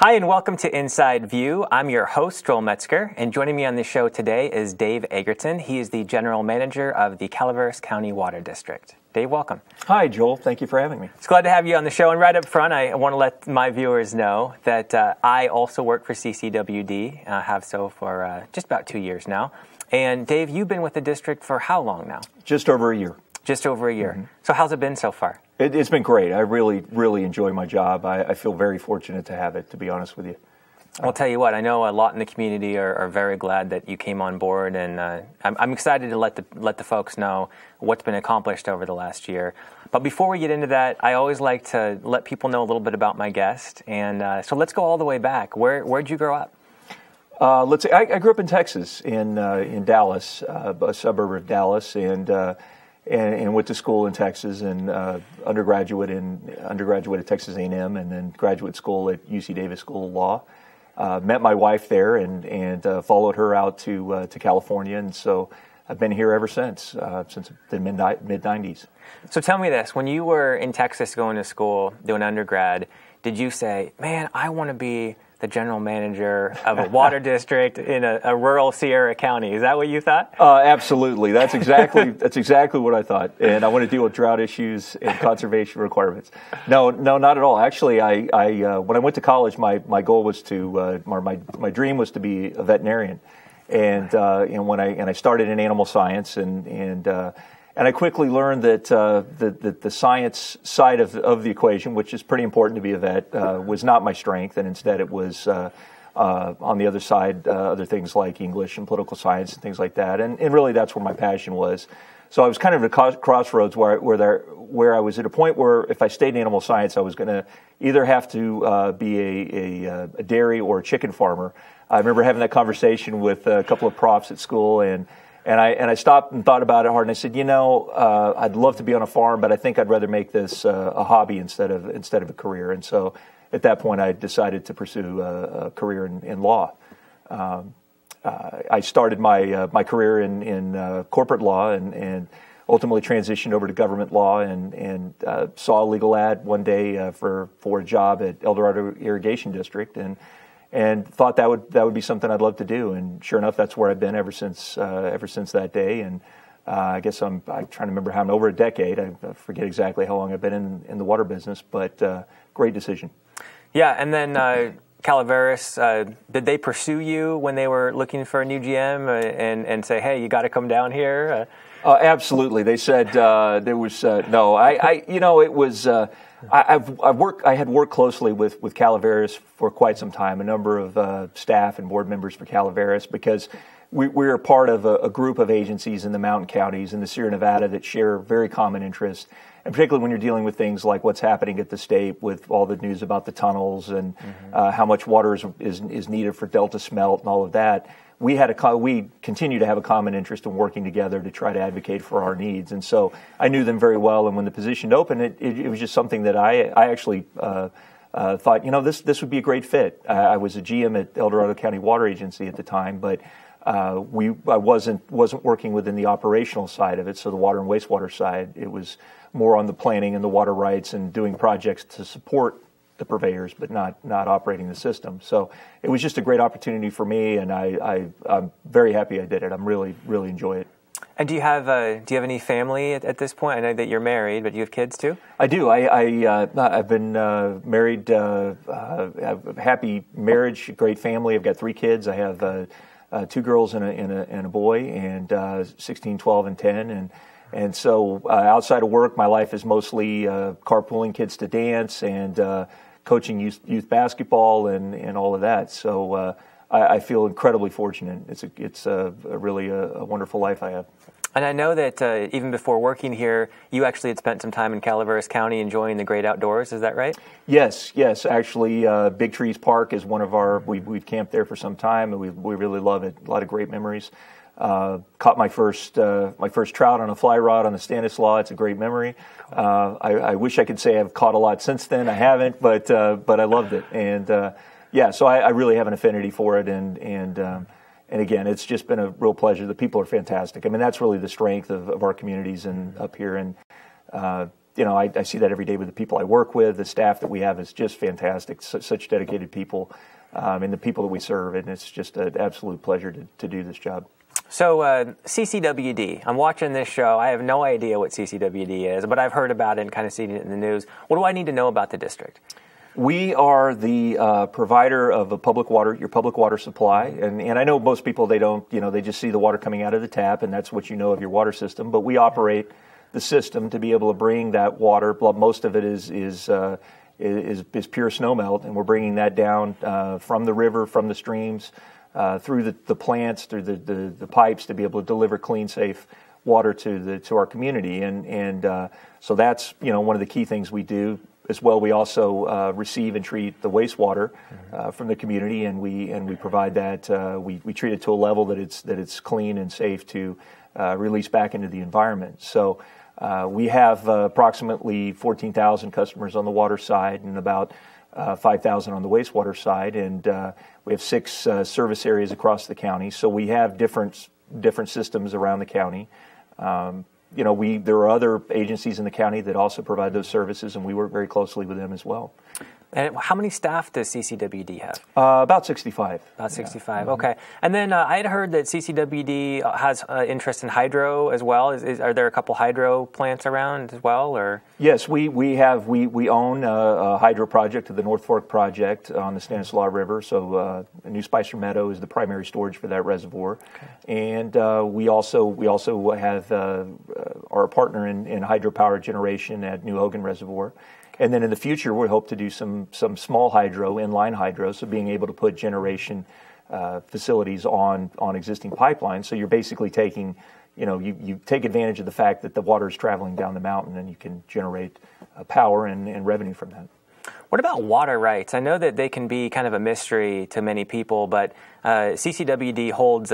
Hi, and welcome to Inside View. I'm your host, Joel Metzger, and joining me on the show today is Dave Eggerton. He is the General Manager of the Calaveras County Water District. Dave, welcome. Hi, Joel. Thank you for having me. It's glad to have you on the show. And right up front, I want to let my viewers know that I also work for CCWD, have so for just about 2 years now. And Dave, you've been with the district for how long now? Just over a year. Just over a year. Mm-hmm. So how's it been so far? It's been great. I really enjoy my job. I feel very fortunate to have it, to be honest with you. I'll tell you what, I know a lot in the community are very glad that you came on board, and I'm excited to let the folks know what's been accomplished over the last year. But before we get into that, I always like to let people know a little bit about my guest, and so let's go all the way back. Where'd you grow up? Let's say I grew up in Texas, in Dallas, a suburb of Dallas, and went to school in Texas, and undergraduate at Texas A&M, and then graduate school at UC Davis School of Law. Met my wife there, and followed her out to California, and so I've been here ever since the mid '90s. So tell me this: when you were in Texas going to school, doing undergrad, did you say, "Man, I want to be the general manager of a water district in a rural Sierra County"? Is that what you thought? Absolutely. That's exactly what I thought. And I want to deal with drought issues and conservation requirements. No, not at all. Actually, I when I went to college, my goal was my dream was to be a veterinarian. And when I started in animal science, and I quickly learned that the science side of the equation, which is pretty important to be a vet, was not my strength, and instead it was on the other side, other things like English and political science and things like that. And really that's where my passion was. So I was kind of at a crossroads where I was at a point where if I stayed in animal science, I was going to either have to be a dairy or a chicken farmer. I remember having that conversation with a couple of profs at school, and I stopped and thought about it hard, and I said, I'd love to be on a farm, but I think I'd rather make this a hobby instead of a career. And so at that point, I decided to pursue a career in law. I started my career in corporate law and ultimately transitioned over to government law, and saw a legal ad one day for a job at El Dorado Irrigation District, and thought that would be something I'd love to do. And sure enough, that's where I've been ever since that day. And I guess I'm trying to remember how I'm over a decade. I forget exactly how long I've been in the water business, but great decision. Yeah, and then Calaveras, did they pursue you when they were looking for a new GM and say, hey, you got to come down here? Absolutely. They said there was no. It was. I had worked closely with Calaveras for quite some time, a number of staff and board members for Calaveras, because we're part of a group of agencies in the mountain counties in the Sierra Nevada that share very common interests, and particularly when you're dealing with things like what's happening at the state with all the news about the tunnels and how much water is needed for delta smelt and all of that. We continue to have a common interest in working together to try to advocate for our needs, and so I knew them very well. And when the position opened, it was just something that I actually thought, this would be a great fit. I was a GM at El Dorado County Water Agency at the time, but I wasn't working within the operational side of it. So the water and wastewater side, it was more on the planning and the water rights and doing projects to support the purveyors, but not operating the system. So it was just a great opportunity for me, and I'm very happy I did it. I'm really enjoy it. And do you have any family at this point? I know that you're married, but do you have kids too? I do. I've been married, have a happy marriage, great family. I've got 3 kids. I have 2 girls and a boy, and 16, 12, and 10. And so outside of work, my life is mostly carpooling kids to dance and coaching youth basketball and all of that. So I feel incredibly fortunate. It's really a wonderful life I have. And I know that even before working here, you actually had spent some time in Calaveras County enjoying the great outdoors. Is that right? Yes. Actually, Big Trees Park is one of our. We've camped there for some time, and we really love it. A lot of great memories. Caught my first trout on a fly rod on the Stanislaus. It's a great memory. I wish I could say I've caught a lot since then. I haven't, but I loved it. And so I really have an affinity for it. And again, it's just been a real pleasure. The people are fantastic. I mean, that's really the strength of our communities and up here. And I see that every day with the people I work with. The staff that we have is just fantastic, such dedicated people, and the people that we serve, and it's just an absolute pleasure to do this job. So CCWD, I'm watching this show. I have no idea what CCWD is, but I've heard about it and kind of seen it in the news. What do I need to know about the district? We are the provider of your public water supply, and I know most people, they don't, they just see the water coming out of the tap, and that's what you know of your water system. But we operate the system to be able to bring that water. Most of it is pure snowmelt, and we're bringing that down from the river, from the streams, through the plants, through the pipes to be able to deliver clean, safe water to our community, and so that's one of the key things we do. As well, we also receive and treat the wastewater from the community, and we provide that. We treat it to a level that it's clean and safe to release back into the environment. So we have approximately 14,000 customers on the water side and about 5,000 on the wastewater side, and we have 6 service areas across the county. So we have different systems around the county. There are other agencies in the county that also provide those services, and we work very closely with them as well. And how many staff does CCWD have? About 65. About 65, yeah. Okay. And then I had heard that CCWD has interest in hydro as well. Are there a couple hydro plants around as well? Or yes, we own a hydro project, the North Fork project on the Stanislaus River. So New Spicer Meadow is the primary storage for that reservoir, okay. And we also have our partner in hydropower generation at New Hogan Reservoir. And then in the future, we hope to do some small hydro, inline hydro, so being able to put generation facilities on existing pipelines. So you're basically taking, you take advantage of the fact that the water is traveling down the mountain, and you can generate power and revenue from that. What about water rights? I know that they can be kind of a mystery to many people, but CCWD holds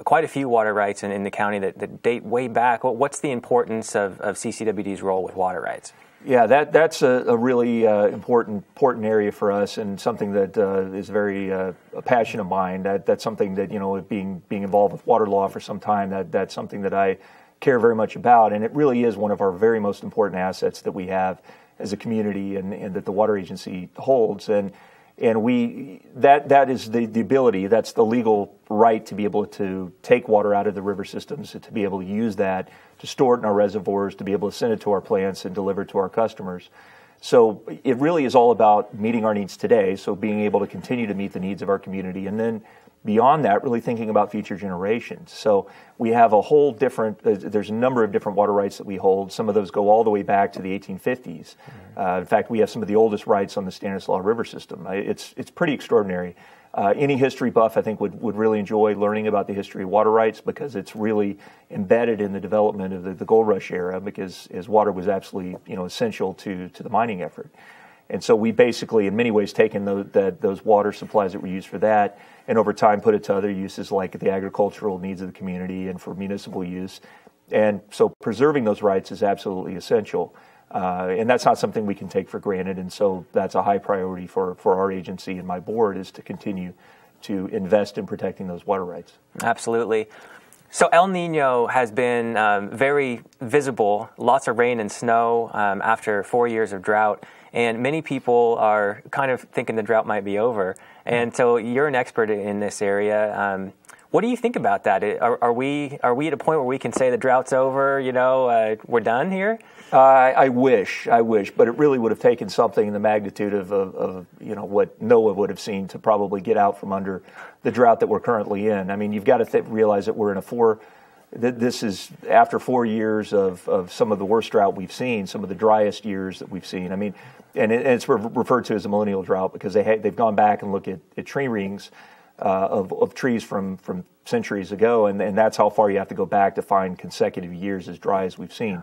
quite a few water rights in the county that date way back. What's the importance of CCWD's role with water rights? Yeah, that's a really important area for us, and something that is very a passion of mine. That's something that, being involved with water law for some time, that's something that I care very much about, and it really is one of our very most important assets that we have as a community, and that the water agency holds. And that is the ability, that's the legal right to be able to take water out of the river systems, to be able to use that, to store it in our reservoirs, to be able to send it to our plants and deliver it to our customers. So it really is all about meeting our needs today, so being able to continue to meet the needs of our community, and then beyond that, really thinking about future generations. So we have a whole different, there's a number of different water rights that we hold. Some of those go all the way back to the 1850s. In fact, we have some of the oldest rights on the Stanislaus River system. It's pretty extraordinary. Any history buff, I think, would really enjoy learning about the history of water rights, because it's really embedded in the development of the gold rush era, because as water was absolutely essential to the mining effort. And so we basically, in many ways, taken those water supplies that were used for that, and over time put it to other uses like the agricultural needs of the community and for municipal use. And so preserving those rights is absolutely essential. And that's not something we can take for granted. And so that's a high priority for our agency and my board, is to continue to invest in protecting those water rights. Absolutely. So El Nino has been very visible, lots of rain and snow after 4 years of drought. And many people are kind of thinking the drought might be over. And so you're an expert in this area. What do you think about that? Are we at a point where we can say the drought's over, we're done here? I wish, but it really would have taken something in the magnitude of what Noah would have seen to probably get out from under the drought that we're currently in. I mean, you've got to realize that we're in this is after 4 years of some of the worst drought we've seen, some of the driest years that we've seen. I mean, and it's referred to as a millennial drought, because they've gone back and looked at tree rings of trees from centuries ago, and that's how far you have to go back to find consecutive years as dry as we've seen.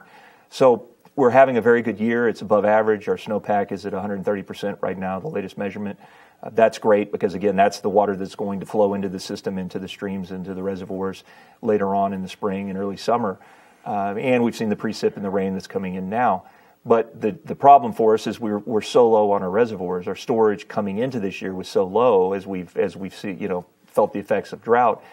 So we're having a very good year. It's above average. Our snowpack is at 130% right now, the latest measurement. That's great, because, again, that's the water that's going to flow into the system, into the streams, into the reservoirs later on in the spring and early summer. And we've seen the precip and the rain that's coming in now. But the problem for us is we're so low on our reservoirs. Our storage coming into this year was so low, as we've felt the effects of drought.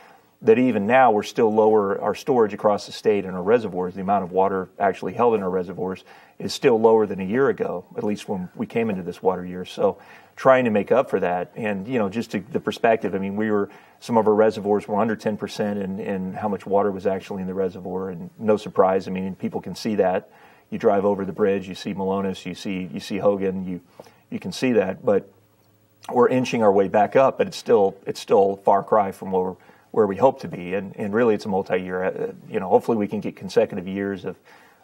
that even now we're still lower. Our storage across the state and our reservoirs, the amount of water actually held in our reservoirs, is still lower than a year ago, at least when we came into this water year. So trying to make up for that. And, just to the perspective, I mean, some of our reservoirs were under 10% in how much water was actually in the reservoir. And no surprise, I mean, people can see that. You drive over the bridge, you see Malonis, you see Hogan, you can see that. But we're inching our way back up, but it's still a far cry from where we hope to be. And really it's a multi-year, hopefully we can get consecutive years of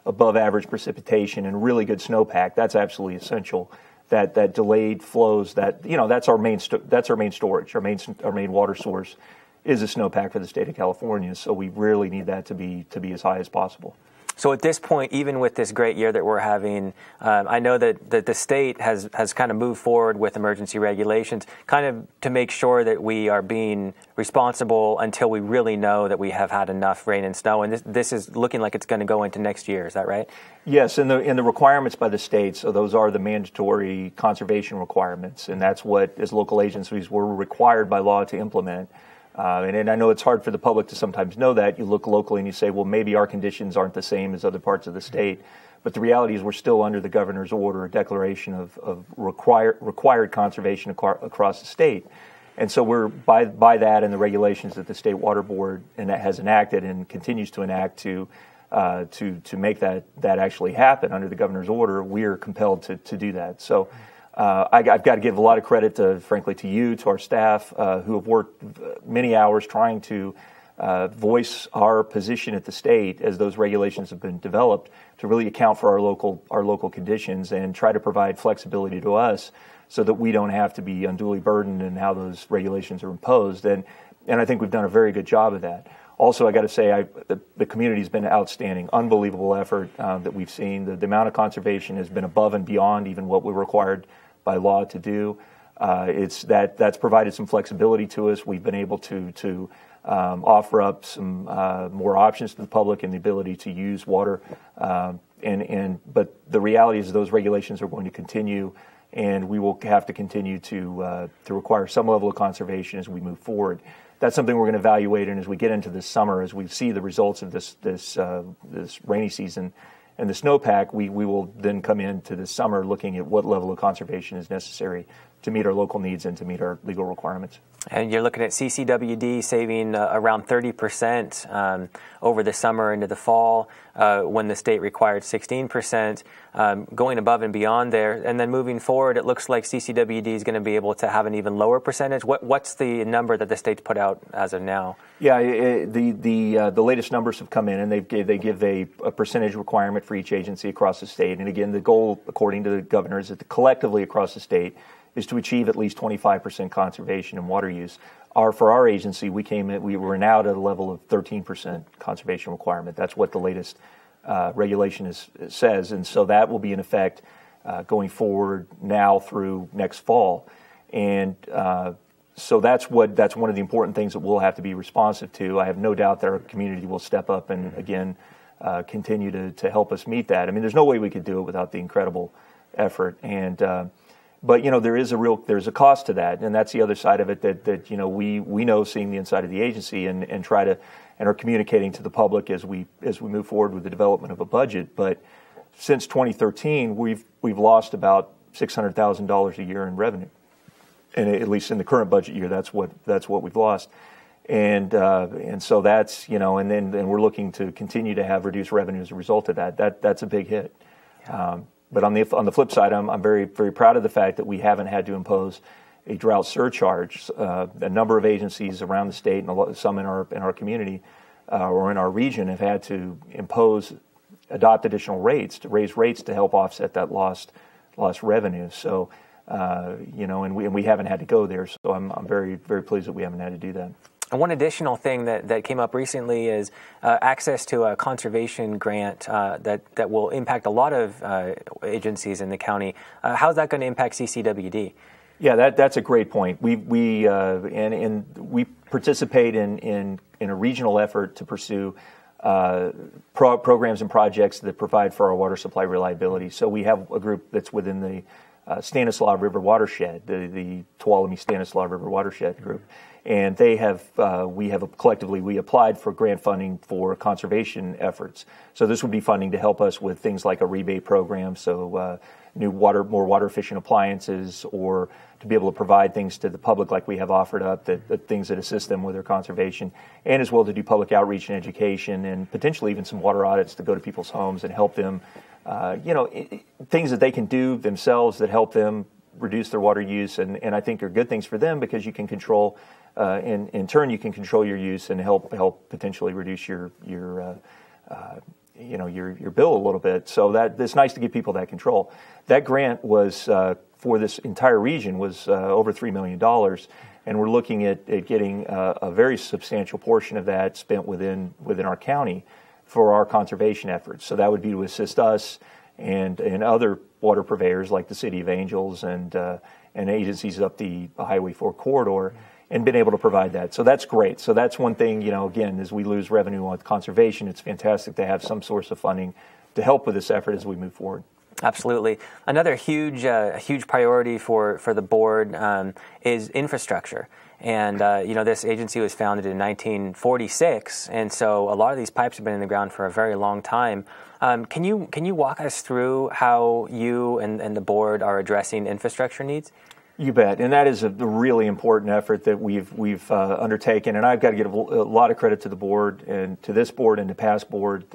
above average precipitation and really good snowpack. That's absolutely essential. That delayed flows, that's our main storage. Our main water source is a snowpack for the state of California. So we really need that to be as high as possible. So at this point, even with this great year that we're having, I know that the state has kind of moved forward with emergency regulations, kind of to make sure that we are being responsible until we really know that we have had enough rain and snow. And this is looking like it's going to go into next year. Is that right? Yes, and the requirements by the state, so those are the mandatory conservation requirements, and that's what, as local agencies, we're required by law to implement. And I know it's hard for the public to sometimes know that. You look locally and you say, well, maybe our conditions aren't the same as other parts of the state. But the reality is we're still under the governor's order, a declaration of required conservation across the state. And so we're by that and the regulations that the State Water Board and that has enacted and continues to enact to make that actually happen under the governor's order, we are compelled to do that. So I've got to give a lot of credit, frankly, to you, to our staff, who have worked many hours trying to voice our position at the state as those regulations have been developed to really account for our local conditions and try to provide flexibility to us so that we don't have to be unduly burdened in how those regulations are imposed. And I think we've done a very good job of that. Also, I got to say, the community's been outstanding, unbelievable effort that we've seen. The amount of conservation has been above and beyond even what we're required by law to do. That's provided some flexibility to us. We've been able to offer up some more options to the public and the ability to use water. But the reality is those regulations are going to continue, and we will have to continue to require some level of conservation as we move forward. That's something we're going to evaluate, and as we get into this summer, as we see the results of this rainy season and the snowpack, we will then come into this summer looking at what level of conservation is necessary to meet our local needs and to meet our legal requirements. And you're looking at CCWD saving around 30% over the summer into the fall when the state required 16%, going above and beyond there. And then moving forward, it looks like CCWD is going to be able to have an even lower percentage. What's the number that the state's put out as of now? Yeah, the latest numbers have come in, and they give a percentage requirement for each agency across the state. And again, the goal, according to the governor, is that collectively across the state is to achieve at least 25% conservation in water use. For our agency, we were now at a level of 13% conservation requirement. That's what the latest regulation says, and so that will be in effect going forward now through next fall. And so that's one of the important things that we'll have to be responsive to. I have no doubt that our community will step up and again continue to help us meet that. I mean, there's no way we could do it without the incredible effort. But there's a cost to that, and that's the other side of it that we know, seeing the inside of the agency and are communicating to the public as we move forward with the development of a budget. But since 2013, we've lost about $600,000 a year in revenue, and at least in the current budget year, that's what we've lost. And so that's and then we're looking to continue to have reduced revenue as a result of that. That's a big hit. But on the flip side, I'm very, very proud of the fact that we haven't had to impose a drought surcharge. A number of agencies around the state and some in our community or in our region have had to adopt additional rates, to raise rates to help offset that lost revenue. So and we haven't had to go there. So I'm very, very pleased that we haven't had to do that. And one additional thing that came up recently is access to a conservation grant that will impact a lot of agencies in the county. How's that going to impact CCWD? Yeah, that's a great point. We participate in a regional effort to pursue programs and projects that provide for our water supply reliability. So we have a group that's within Stanislaus River Watershed, the Tuolumne Stanislaus River Watershed Group. And they have, we applied for grant funding for conservation efforts. So this would be funding to help us with things like a rebate program, so more water efficient appliances, or to be able to provide things to the public like we have offered up, that things that assist them with their conservation, and as well to do public outreach and education, and potentially even some water audits to go to people's homes and help them, things that they can do themselves that help them reduce their water use, and I think are good things for them because you can control, in turn you can control your use and help potentially reduce your bill a little bit. So that it's nice to give people that control. That grant was for this entire region was over $3 million, and we're looking at getting a very substantial portion of that spent within our county for our conservation efforts. So that would be to assist us and other water purveyors like the City of Angels and agencies up the Highway 4 corridor, and been able to provide that. So that's great. So that's one thing, again, as we lose revenue on conservation, it's fantastic to have some source of funding to help with this effort as we move forward. Absolutely. Another huge priority for the board is infrastructure. And, this agency was founded in 1946, and so a lot of these pipes have been in the ground for a very long time. Can you walk us through how you and the board are addressing infrastructure needs? You bet, and that is a really important effort that we've undertaken, and I've got to give a lot of credit to the board and to this board and the past board,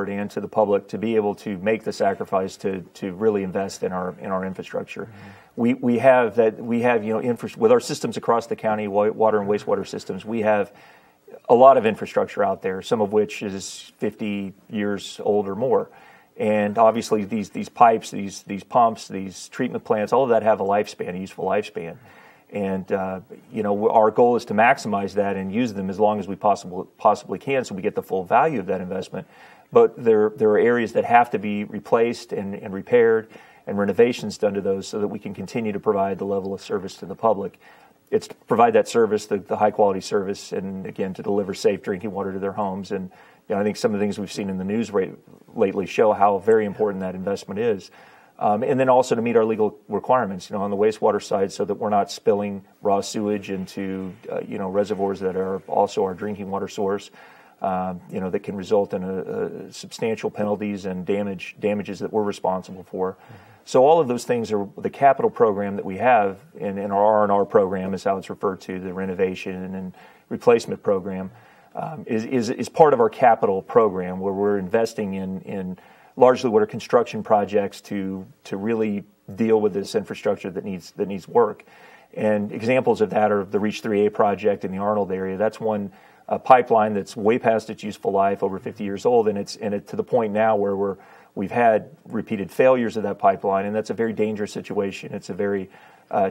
and to the public to be able to make the sacrifice to really invest in our infrastructure. Mm-hmm. We have with our systems across the county, water and wastewater systems, we have a lot of infrastructure out there, some of which is 50 years old or more. And obviously, these pipes, these pumps, these treatment plants, all of that have a useful lifespan. And our goal is to maximize that and use them as long as we possibly can, so we get the full value of that investment. But there are areas that have to be replaced and repaired, and renovations done to those, so that we can continue to provide the level of service to the public. It's to provide that service, the high quality service, and again to deliver safe drinking water to their homes. And I think some of the things we've seen in the news lately show how very important that investment is. And then also to meet our legal requirements, on the wastewater side, so that we're not spilling raw sewage into, reservoirs that are also our drinking water source, that can result in substantial penalties and damages that we're responsible for. Mm-hmm. So all of those things are the capital program that we have, and our R&R program is how it's referred to, the renovation and replacement program. Is part of our capital program, where we're investing in largely what are construction projects to really deal with this infrastructure that needs work. And examples of that are the Reach 3A project in the Arnold area. That's one pipeline that's way past its useful life, over 50 years old, and it's to the point now where we've had repeated failures of that pipeline, and that's a very dangerous situation. It's a very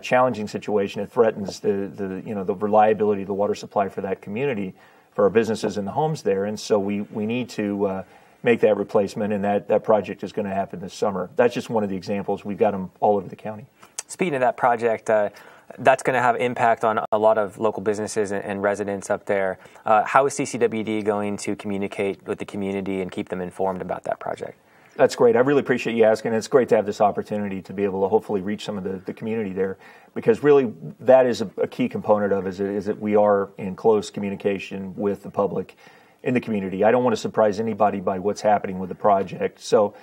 challenging situation. It threatens the reliability of the water supply for that community, for our businesses and the homes there, and so we need to make that replacement, and that project is going to happen this summer. That's just one of the examples. We've got them all over the county. Speaking of that project, that's going to have impact on a lot of local businesses and residents up there. How is CCWD going to communicate with the community and keep them informed about that project? That's great. I really appreciate you asking. It's great to have this opportunity to be able to hopefully reach some of the community there, because really that is a key component of it, is that we are in close communication with the public in the community. I don't want to surprise anybody by what's happening with the project. So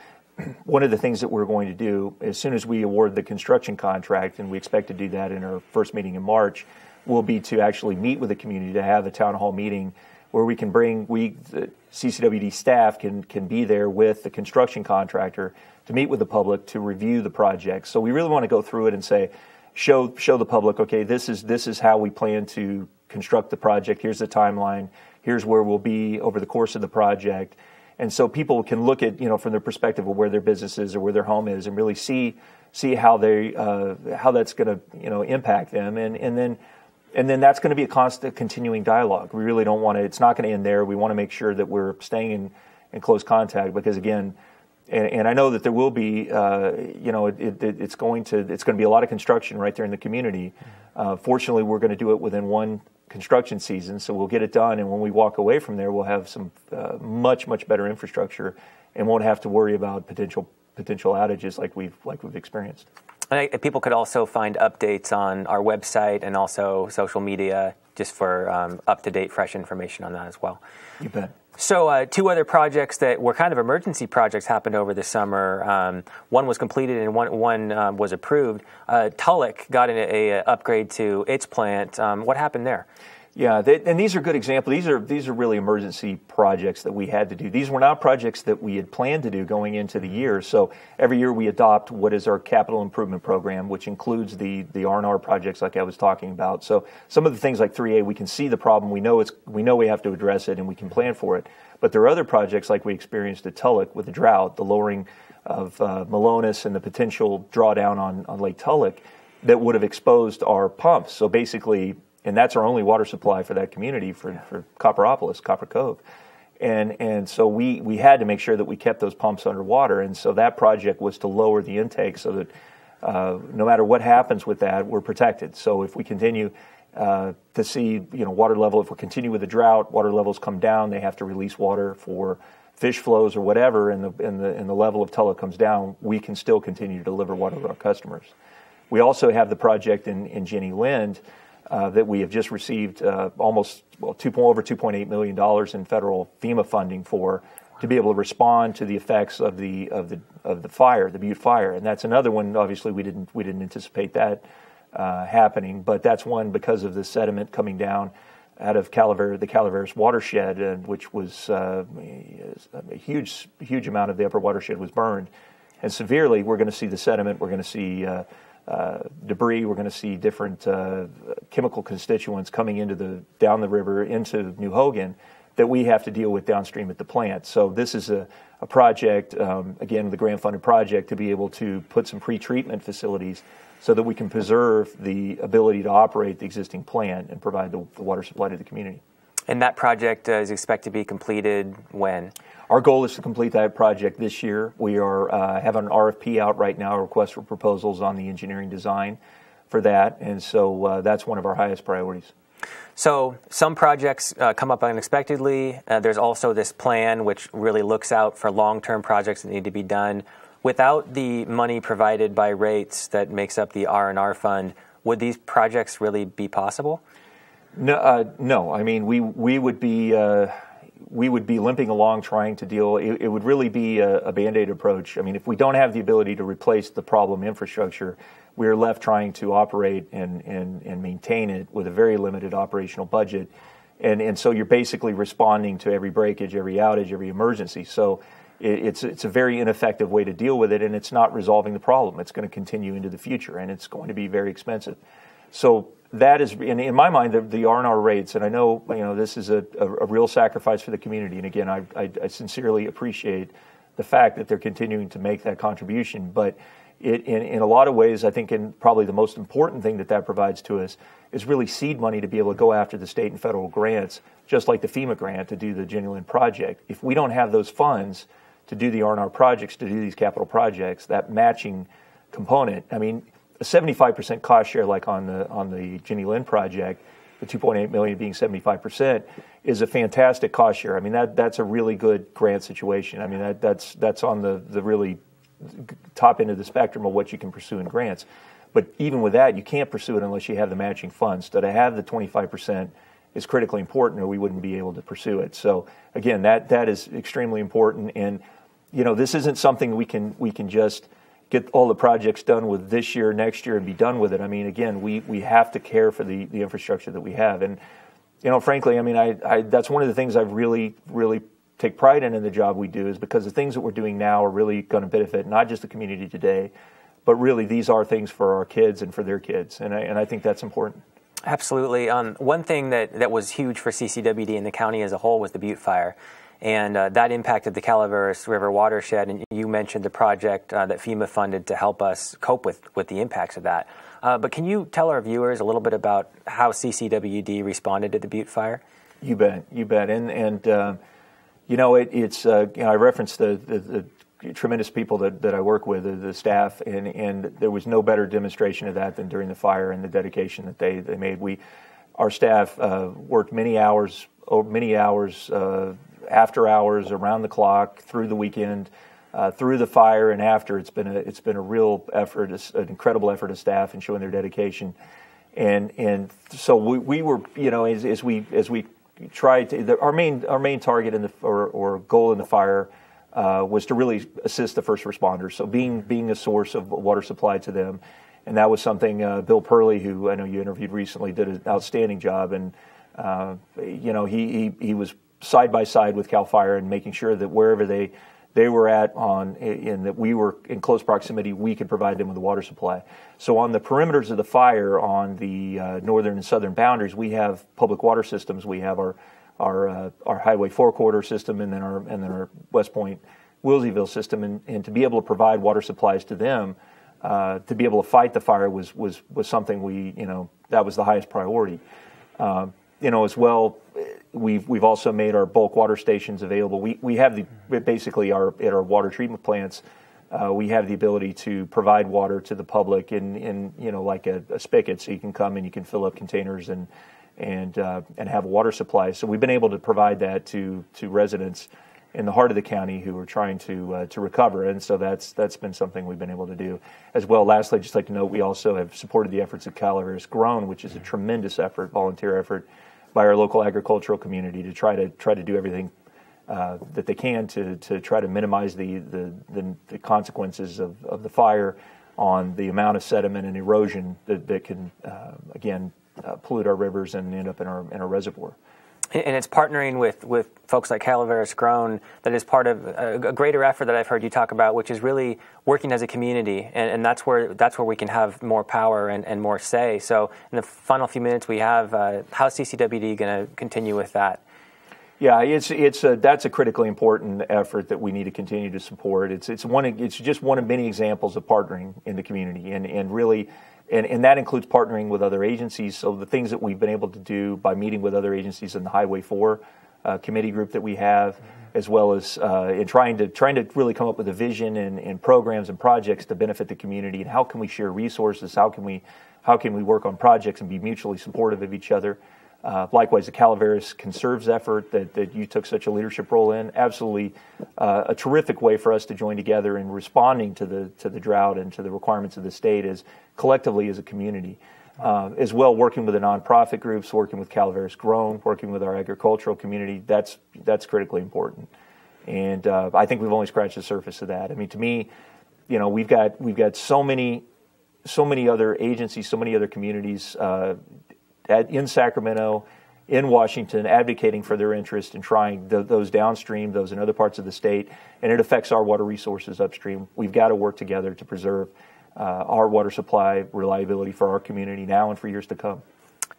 one of the things that we're going to do, as soon as we award the construction contract, and we expect to do that in our first meeting in March, will be to actually meet with the community, to have a town hall meeting where we can the CCWD staff can be there with the construction contractor to meet with the public to review the project. So we really want to go through it and show the public, okay, this is how we plan to construct the project. Here's the timeline. Here's where we'll be over the course of the project. And so people can look at, from their perspective of where their business is or where their home is, and really see how that's going to, impact them. And then that's going to be a constant continuing dialogue. We really don't want to, it's not going to end there. We want to make sure that we're staying in close contact, because again, and I know that there will be, it's going to be a lot of construction right there in the community. Fortunately, we're going to do it within one construction season, so we'll get it done. And when we walk away from there, we'll have some much better infrastructure, and won't have to worry about potential outages like we've experienced. People could also find updates on our website and also social media just for up-to-date, fresh information on that as well. You bet. So 2 other projects that were kind of emergency projects happened over the summer. One was completed and one was approved. Tulloch got an upgrade to its plant. What happened there? Yeah, and these are good examples. These are really emergency projects that we had to do. These were not projects that we had planned to do going into the year. So every year we adopt what is our capital improvement program, which includes the R&R projects like I was talking about. So some of the things like 3A, we can see the problem, we know we have to address it, and we can plan for it. But there are other projects like we experienced at Tulloch with the drought, the lowering of Malonis and the potential drawdown on Lake Tulloch that would have exposed our pumps. So basically, and that's our only water supply for that community, for Copperopolis, Copper Cove. And so we had to make sure that we kept those pumps underwater. And so that project was to lower the intake so that no matter what happens with that, we're protected. So if we continue to see water level, if we continue with the drought, water levels come down, they have to release water for fish flows or whatever, and the level of Tulloch comes down, we can still continue to deliver water to our customers. We also have the project in Jenny Lind, that we have just received over $2.8 million in federal FEMA funding for, to be able to respond to the effects of the fire, the Butte fire, and that's another one. Obviously, we didn't anticipate that happening, but that's one because of the sediment coming down out of the Calaveras watershed, which was a huge amount of the upper watershed was burned, and severely. We're going to see the sediment. We're going to see debris. We're going to see different chemical constituents coming down the river into New Hogan that we have to deal with downstream at the plant. So this is a project, again, the grant-funded project, to be able to put some pre-treatment facilities so that we can preserve the ability to operate the existing plant and provide the water supply to the community. And that project is expected to be completed when? Our goal is to complete that project this year. We are have an RFP out right now, a request for proposals on the engineering design for that, and so that's one of our highest priorities. So some projects come up unexpectedly. There's also this plan which really looks out for long-term projects that need to be done. Without the money provided by rates that makes up the R&R fund, would these projects really be possible? No. I mean, we would be limping along trying to deal. It would really be a Band-Aid approach. I mean, if we don't have the ability to replace the problem infrastructure, we are left trying to operate and maintain it with a very limited operational budget. And so you're basically responding to every breakage, every outage, every emergency. So it's a very ineffective way to deal with it, and it's not resolving the problem. It's going to continue into the future, and it's going to be very expensive. So that is, in my mind, the R&R rates, and I know this is a real sacrifice for the community. And again, I sincerely appreciate the fact that they're continuing to make that contribution. But in a lot of ways, I think, probably the most important thing that provides to us is really seed money to be able to go after the state and federal grants, just like the FEMA grant to do the Genuine project. If we don't have those funds to do the R&R projects, to do these capital projects, that matching component, I mean, a 75% cost share, like on the Jenny Lind project, the $2.8 million being 75%, is a fantastic cost share. I mean, that's a really good grant situation. I mean, that's on the really top end of the spectrum of what you can pursue in grants. But even with that, you can't pursue it unless you have the matching funds. So to have the 25% is critically important, or we wouldn't be able to pursue it. So again, that is extremely important. And this isn't something we can just get all the projects done with this year, next year, and be done with it. I mean, again, we have to care for the infrastructure that we have. And, frankly, I mean, I that's one of the things I really, really take pride in the job we do, is because the things that we're doing now are really going to benefit not just the community today, but really these are things for our kids and for their kids. And I think that's important. Absolutely. One thing that was huge for CCWD and the county as a whole was the Butte fire. And that impacted the Calaveras River watershed. And you mentioned the project that FEMA funded to help us cope with the impacts of that. But can you tell our viewers a little bit about how CCWD responded to the Butte fire? You bet. And I referenced the tremendous people that I work with, the staff, and there was no better demonstration of that than during the fire and the dedication that they made. Our staff worked many hours after hours, around the clock, through the weekend, through the fire and after. It's been a real effort, an incredible effort of staff and showing their dedication. And so we were, as we tried to, our main target or goal in the fire was to really assist the first responders. So being a source of water supply to them. And that was something Bill Purley, who I know you interviewed recently, did an outstanding job. And he was side by side with CAL FIRE and making sure that wherever they were at and that we were in close proximity, we could provide them with a water supply. So on the perimeters of the fire, on the northern and southern boundaries, we have public water systems. We have our Highway 4 corridor system, and then our West Point Wilseyville system, and to be able to provide water supplies to them, to be able to fight the fire was something that was the highest priority. As well, we've also made our bulk water stations available. We have basically at our water treatment plants, we have the ability to provide water to the public in like a spigot, so you can come and you can fill up containers and have a water supply. So we've been able to provide that to residents in the heart of the county who are trying to recover, and so that's been something we've been able to do as well. Lastly, I'd just like to note we also have supported the efforts of Calaveras Grown, which is a tremendous effort, volunteer effort by our local agricultural community to try to do everything that they can to try to minimize the consequences of the fire on the amount of sediment and erosion that can pollute our rivers and end up in our reservoir. And it's partnering with folks like Calaveras Grown that is part of a greater effort that I've heard you talk about, which is really working as a community, and that's where we can have more power and more say. So in the final few minutes we have, how's CCWD going to continue with that? Yeah, that's a critically important effort that we need to continue to support. It's just one of many examples of partnering in the community, and really. And that includes partnering with other agencies. So the things that we've been able to do by meeting with other agencies in the Highway 4 committee group that we have, as well as in trying to really come up with a vision and programs and projects to benefit the community. And how can we share resources? How can we work on projects and be mutually supportive of each other? Likewise, the Calaveras Conserves effort that you took such a leadership role in, absolutely a terrific way for us to join together in responding to the drought and to the requirements of the state as collectively as a community. As well, working with the nonprofit groups, working with Calaveras Grown, working with our agricultural community, that's critically important. And I think we've only scratched the surface of that. I mean, to me, we've got so many other agencies, so many other communities in Sacramento, in Washington, advocating for their interest in trying those downstream, those in other parts of the state, and it affects our water resources upstream. We've got to work together to preserve our water supply reliability for our community now and for years to come.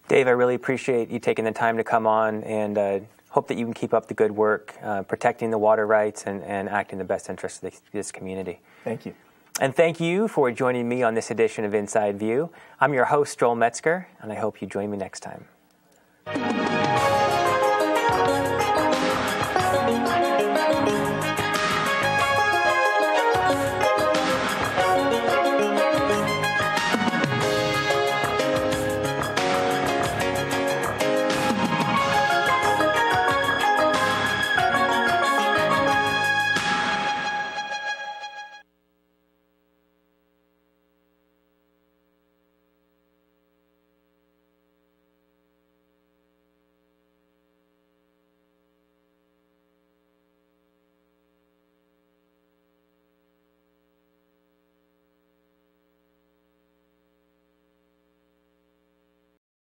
Dave, I really appreciate you taking the time to come on, and hope that you can keep up the good work, protecting the water rights and acting in the best interest of this community. Thank you. And thank you for joining me on this edition of Inside View. I'm your host, Joel Metzger, and I hope you join me next time.